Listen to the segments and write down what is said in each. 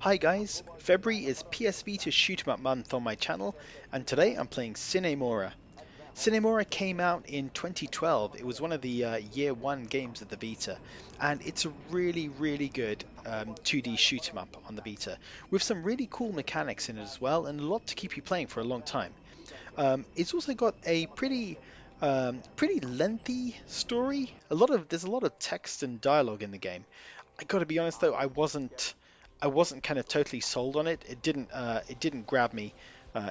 Hi guys, February is PSVita shoot 'em up month on my channel, and today I'm playing Sine Mora. Sine Mora came out in 2012. It was one of the year one games of the Vita, and it's a really good 2D shoot 'em up on the Vita, with some really cool mechanics in it as well, and a lot to keep you playing for a long time. It's also got a pretty lengthy story. There's a lot of text and dialogue in the game. I got to be honest though, I wasn't kind of totally sold on it. It didn't grab me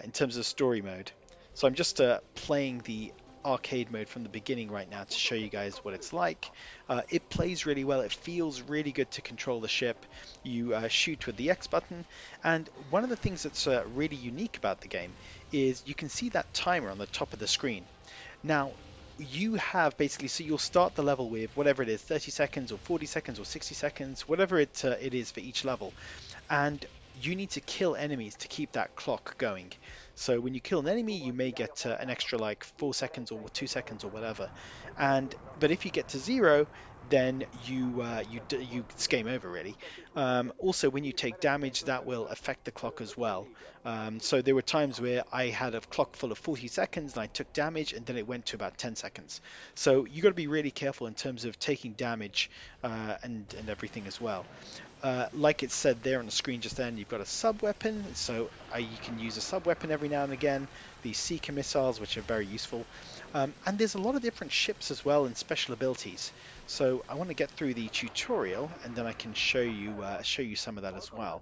in terms of story mode. So I'm just playing the arcade mode from the beginning right now to show you guys what it's like. It plays really well. It feels really good to control the ship. You shoot with the X button, and one of the things that's really unique about the game is you can see that timer on the top of the screen. Now, you have basically, so you'll start the level with whatever it is, 30 seconds or 40 seconds or 60 seconds, whatever it is for each level, and you need to kill enemies to keep that clock going. So when you kill an enemy, you may get an extra like 4 seconds or 2 seconds or whatever. But if you get to zero, then it's game over really. Also, when you take damage, that will affect the clock as well. So there were times where I had a clock full of 40 seconds and I took damage, and then it went to about 10 seconds. So you got to be really careful in terms of taking damage and everything as well. Like it said there on the screen just then, you've got a sub weapon, so you can use a sub weapon every now and again. The Seeker missiles, which are very useful, and there's a lot of different ships as well and special abilities. So I want to get through the tutorial, and then I can show you some of that as well.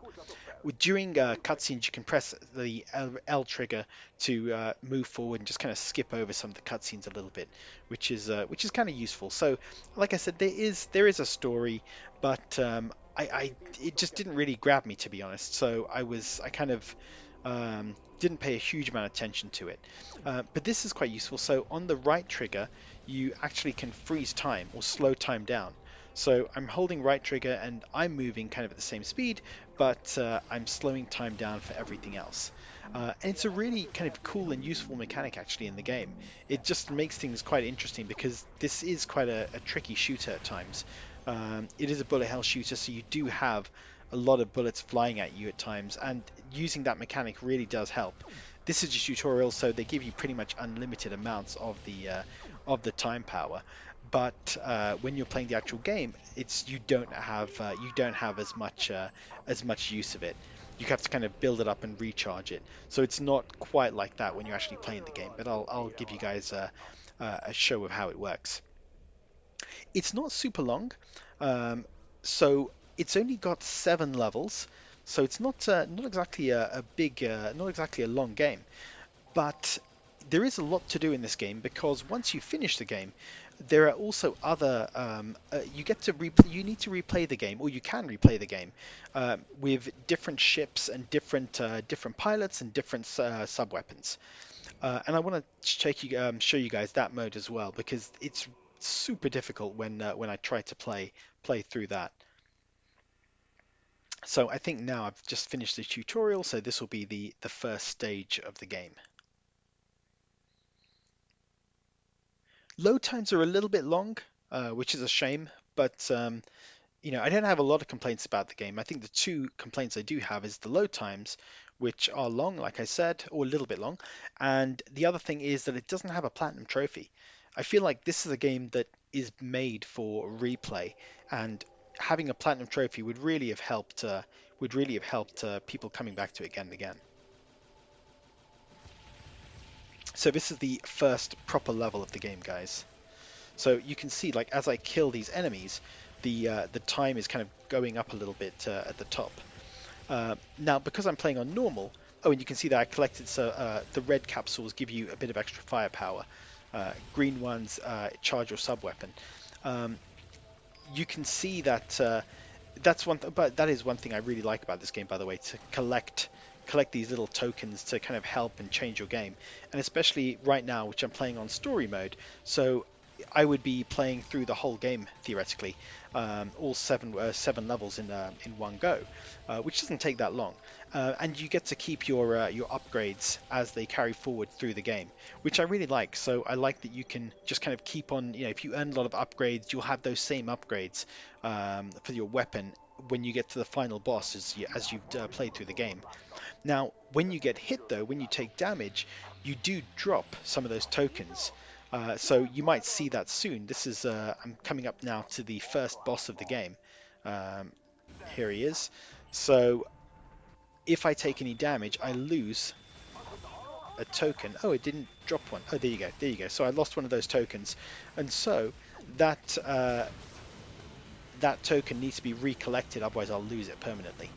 During cutscenes, you can press the L trigger to move forward and just kind of skip over some of the cutscenes a little bit, which is kind of useful. So, like I said, there is a story, but it just didn't really grab me, to be honest. So I kind of didn't pay a huge amount of attention to it. But this is quite useful. So on the right trigger, you actually can freeze time or slow time down. So I'm holding right trigger and I'm moving kind of at the same speed, but I'm slowing time down for everything else. And it's a really kind of cool and useful mechanic actually in the game. It just makes things quite interesting because this is quite a tricky shooter at times. It is a bullet hell shooter, so you do have a lot of bullets flying at you at times, and using that mechanic really does help. This is a tutorial, so they give you pretty much unlimited amounts of the time power. But when you're playing the actual game, you don't have as much use of it. You have to kind of build it up and recharge it. So it's not quite like that when you're actually playing the game. But I'll give you guys a show of how it works. It's not super long, um, so it's only got 7 levels. So it's not exactly a big, not exactly a long game. But there is a lot to do in this game because once you finish the game, there are also other. You need to replay the game, or you can replay the game with different ships and different pilots and different sub weapons. And I want to show you guys that mode as well because it's super difficult when I try to play through that. So I think now I've just finished the tutorial, so this will be the first stage of the game. Load times are a little bit long, which is a shame, but I don't have a lot of complaints about the game. I think the two complaints I do have is the load times, which are long, like I said, or a little bit long, and the other thing is that it doesn't have a platinum trophy. I feel like this is a game that is made for replay, and having a platinum trophy would really have helped people coming back to it again and again. So this is the first proper level of the game, guys. So you can see, like, as I kill these enemies, the time is kind of going up a little bit at the top. Now, because I'm playing on normal, oh, and you can see that I collected, so the red capsules give you a bit of extra firepower. Green ones charge your sub weapon. Um, you can see that but that is one thing I really like about this game, by the way, to collect these little tokens to kind of help and change your game, and especially right now, which I'm playing on story mode. So I would be playing through the whole game theoretically, all seven levels in one go, which doesn't take that long, and you get to keep your upgrades as they carry forward through the game, which I really like. So I like that you can just kind of keep on, if you earn a lot of upgrades, you'll have those same upgrades for your weapon when you get to the final boss as you've played through the game. Now, when you get hit though, when you take damage, you do drop some of those tokens. So you might see that soon. This is I'm coming up now to the first boss of the game. Um, Here he is. So if I take any damage, I lose a token. Oh, it didn't drop one. Oh, there you go. There you go. So I lost one of those tokens, and so that that token needs to be recollected. Otherwise, I'll lose it permanently.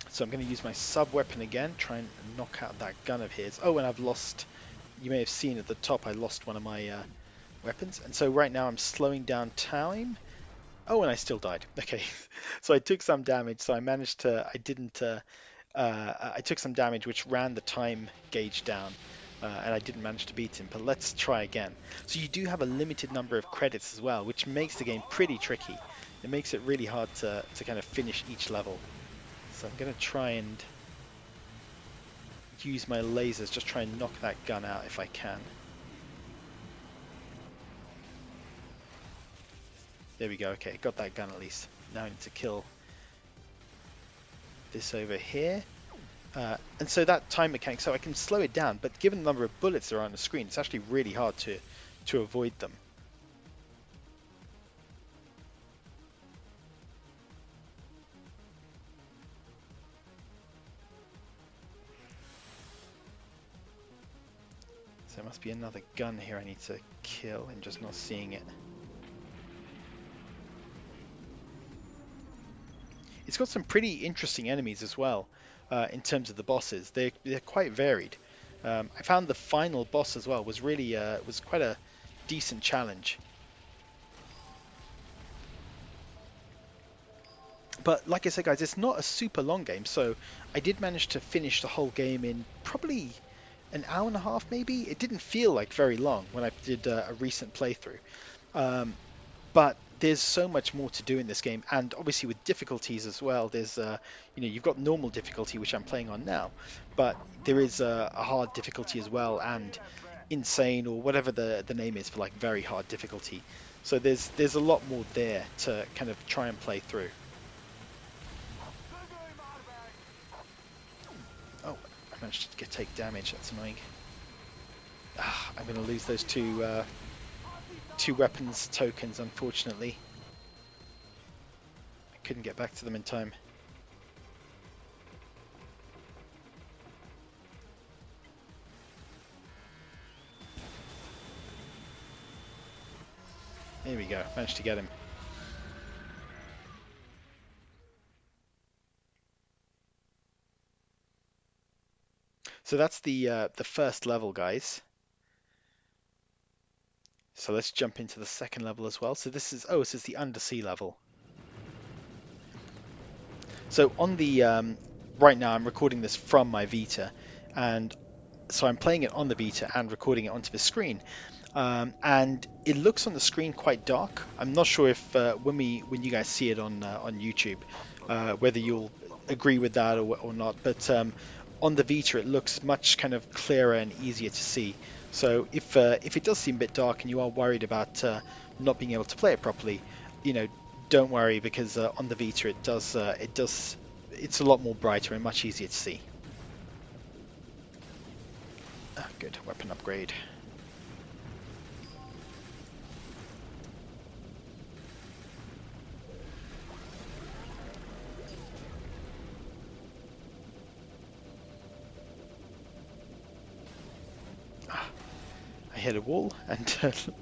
So I'm going to use my sub weapon again, try and knock out that gun of his. Oh, and I've lost. You may have seen at the top, I lost one of my weapons, and so right now I'm slowing down time. Oh, and I still died. Okay, so I took some damage. So I managed to. I didn't. I took some damage, which ran the time gauge down, and I didn't manage to beat him. But let's try again. So you do have a limited number of credits as well, which makes the game pretty tricky. It makes it really hard to kind of finish each level. So I'm going to try and use my lasers, just try and knock that gun out if I can. There we go. Okay, got that gun at least. Now I need to kill this over here. And so that time mechanic, so I can slow it down, but given the number of bullets that are on the screen, it's actually really hard to avoid them. So there must be another gun here I need to kill. I'm just not seeing it. It's got some pretty interesting enemies as well in terms of the bosses. They're quite varied. I found the final boss as well was really was quite a decent challenge. But like I said, guys, it's not a super long game, so I did manage to finish the whole game in probably an hour and a half, maybe. It didn't feel like very long when I did a recent playthrough. But there's so much more to do in this game, and obviously with difficulties as well. There's, you've got normal difficulty, which I'm playing on now, but there is a hard difficulty as well, and insane, or whatever the name is for like very hard difficulty. So there's a lot more there to kind of try and play through. Oh, I managed to take damage. That's annoying. I'm going to lose those two weapons tokens, unfortunately. I couldn't get back to them in time. There we go, managed to get him. So that's the first level, guys. So let's jump into the second level as well. So this is the undersea level. So on the right now I'm recording this from my Vita, and so I'm playing it on the Vita and recording it onto the screen. And it looks on the screen quite dark. I'm not sure if when you guys see it on YouTube, whether you'll agree with that or not. But on the Vita, it looks much kind of clearer and easier to see. So if it does seem a bit dark and you are worried about not being able to play it properly, don't worry, because on the Vita it's a lot more brighter and much easier to see. Good weapon upgrade. I hit a wall and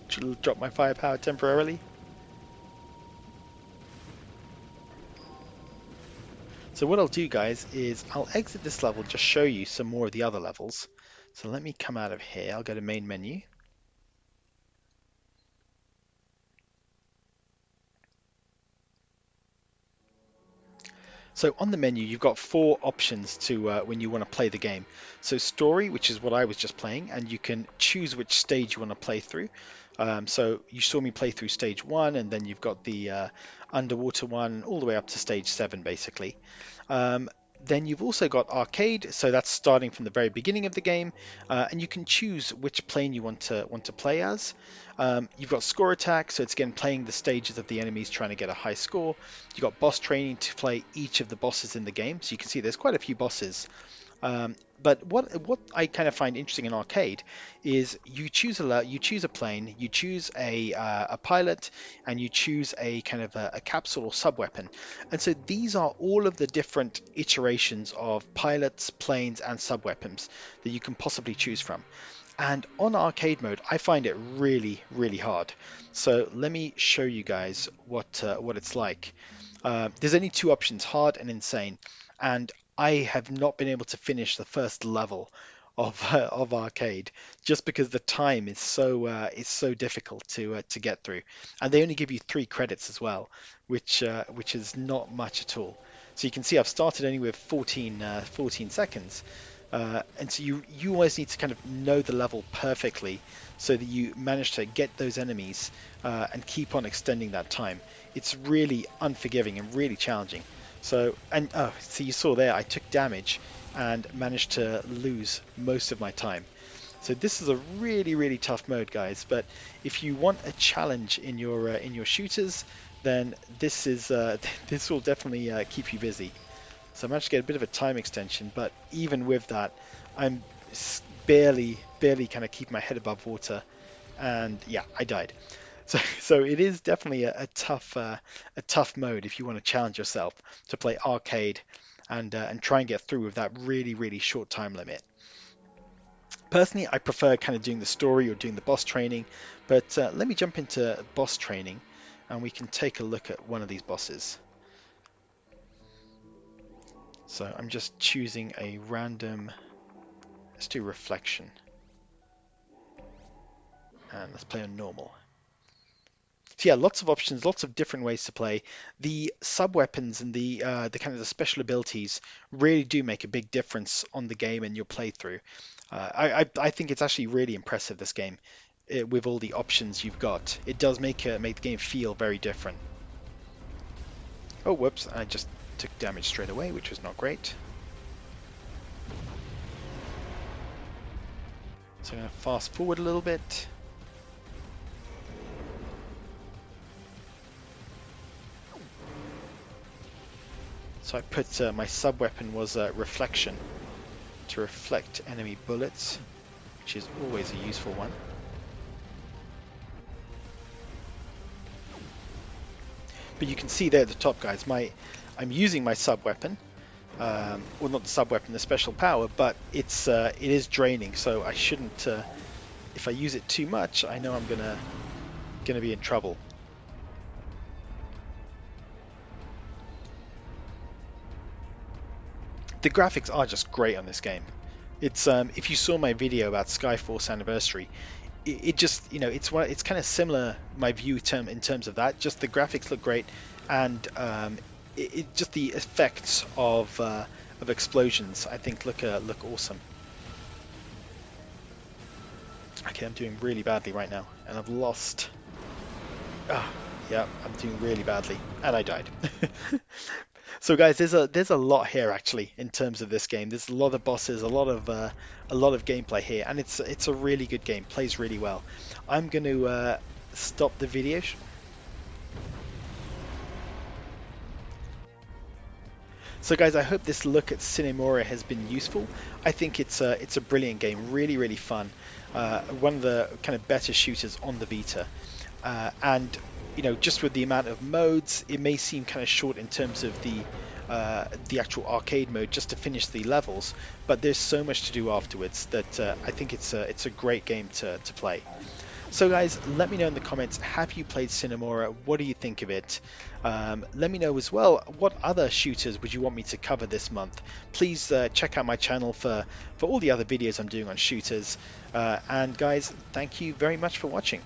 dropped my firepower temporarily. So what I'll do, guys, is I'll exit this level, just show you some more of the other levels. So let me come out of here. I'll go to main menu. So on the menu, you've got 4 options to when you want to play the game. So story, which is what I was just playing, and you can choose which stage you want to play through. So you saw me play through stage 1, and then you've got the underwater one all the way up to stage 7, basically. Then you've also got arcade, so that's starting from the very beginning of the game, and you can choose which plane you want to play as. You've got score attack, so it's again playing the stages of the enemies trying to get a high score. You've got boss training to play each of the bosses in the game. So you can see there's quite a few bosses. But what I kind of find interesting in arcade is you choose a plane, you choose a pilot, and you choose a kind of a capsule or sub weapon. And so these are all of the different iterations of pilots, planes, and sub weapons that you can possibly choose from. And on arcade mode, I find it really, really hard. So let me show you guys what it's like. There's only two options, hard and insane. And I have not been able to finish the first level of arcade just because the time is so difficult to get through, and they only give you 3 credits as well, which is not much at all. So you can see I've started only with 14 seconds, and so you always need to kind of know the level perfectly so that you manage to get those enemies and keep on extending that time. It's really unforgiving and really challenging. So, and oh, so you saw there, I took damage and managed to lose most of my time. So this is a really, really tough mode, guys. But if you want a challenge in your shooters, then this is this will definitely keep you busy. So I managed to get a bit of a time extension, but even with that, I'm barely kind of keeping my head above water, and yeah, I died. So it is definitely a tough mode if you want to challenge yourself to play arcade and try and get through with that really short time limit. Personally, I prefer kind of doing the story or doing the boss training, but let me jump into boss training and we can take a look at one of these bosses. So I'm just choosing a random, let's do reflection, and let's play on normal. So yeah, lots of options, lots of different ways to play. The sub weapons and the kind of the special abilities really do make a big difference on the game and your playthrough. I think it's actually really impressive, this game, with all the options you've got. It does make the game feel very different. Oh, whoops! I just took damage straight away, which was not great. So I'm going to fast forward a little bit. So I put my sub-weapon was reflection, to reflect enemy bullets, which is always a useful one. But you can see there at the top, guys, I'm using my sub-weapon, well, not the sub-weapon, the special power, but it is draining, so I shouldn't, if I use it too much, I know I'm gonna be in trouble. The graphics are just great on this game. It's if you saw my video about Skyforce Anniversary, it just, it's kind of similar, my view in terms of that. Just the graphics look great, and just the effects of explosions, I think, look awesome. Okay, I'm doing really badly right now, and I've lost. Yeah, I'm doing really badly, and I died. So guys, there's a lot here actually in terms of this game. There's a lot of bosses, a lot of gameplay here, and it's a really good game. Plays really well. I'm going to stop the video. So guys, I hope this look at Sine Mora has been useful. I think it's a brilliant game, really fun. One of the kind of better shooters on the Vita, and just with the amount of modes, it may seem kind of short in terms of the actual arcade mode just to finish the levels, but there's so much to do afterwards that I think it's a great game to play. So guys, let me know in the comments, have you played Sine Mora? What do you think of it? Let me know as well, what other shooters would you want me to cover this month? Please check out my channel for all the other videos I'm doing on shooters. And guys, thank you very much for watching.